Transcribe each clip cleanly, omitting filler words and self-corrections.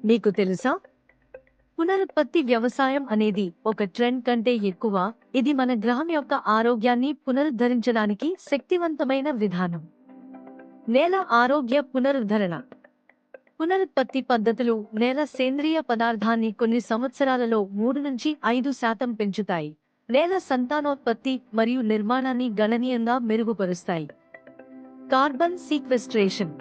మీకు తెలుసా? పునరుత్పత్తి వ్యవసాయం అనేది ఒక ట్రెండ్ కంటే ఎక్కువ, ఇది మన గ్రహం యొక్క ఆరోగ్యాన్ని పునరుద్ధరించడానికి శక్తివంతమైన విధానం. నేల ఆరోగ్య పునరుద్ధరణ. పునరుత్పత్తి పద్ధతులు నేల సేంద్రియ పదార్థాన్ని కొన్ని సంవత్సరాలలో 3 నుంచి 5% పెంచుతాయి. నేల సంతానోత్పత్తి మరియు నిర్మాణాన్ని గణనీయంగా మెరుగుపరుస్తాయి. Carbon sequestration.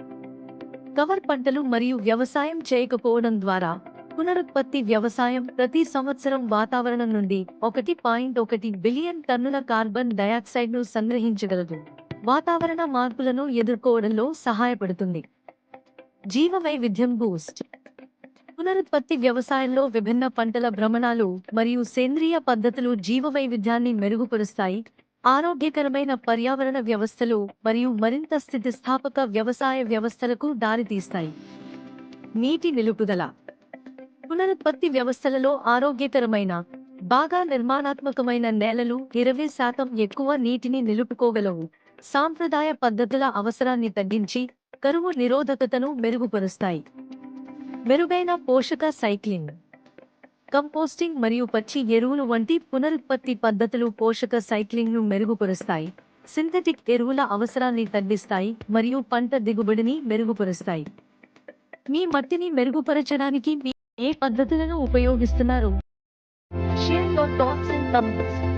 కవర్ పంటలు మరియు వ్యవసాయం చేయకపోవడం ద్వారా పునరుత్పత్తి వ్యవసాయం ప్రతి సంవత్సరం వాతావరణం నుండి 1.1 బిలియన్ టన్నుల కార్బన్ డయాక్సైడ్ను సంగ్రహించగలదు. వాతావరణ మార్పులను ఎదుర్కోవడంలో సహాయపడుతుంది. జీవవైవిధ్యం బూస్ట్. పునరుత్పత్తి వ్యవసాయంలో విభిన్న పంటల భ్రమణాలు మరియు సేంద్రియ పద్ధతులు జీవవైవిధ్యాన్ని మెరుగుపరుస్తాయి, ఆరోగ్యకరమైన పర్యావరణ వ్యవస్థలు మరియు మరింత స్థితిస్థాపక వ్యవసాయ వ్యవస్థలకు దారితీస్తాయి. నీటి నిలుపుదల. పునరుత్పత్తి వ్యవస్థలలో ఆరోగ్యకరమైన, బాగా నిర్మాణాత్మకమైన నేలలు 20% ఎక్కువ నీటిని నిలుపుకోగలవు. సాంప్రదాయ పద్ధతుల అవసరాన్ని తగ్గించి కరువు నిరోధకతను మెరుగుపరుస్తాయి. మెరుగైన పోషక సైక్లింగ్. కంపోస్టింగ్ మరియు పచ్చి ఎరువులు వంటి పునరుత్పత్తి పద్ధతులు పోషక సైక్లింగ్ను మెరుగుపరుస్తాయి, సింథటిక్ ఎరువుల అవసరాన్ని తగ్గిస్తాయి మరియు పంట దిగుబడిని మెరుగుపరుస్తాయి. మీ మట్టిని మెరుగుపరచడానికి ఏ పద్ధతులను ఉపయోగిస్తున్నారు? Share your thoughts in comments.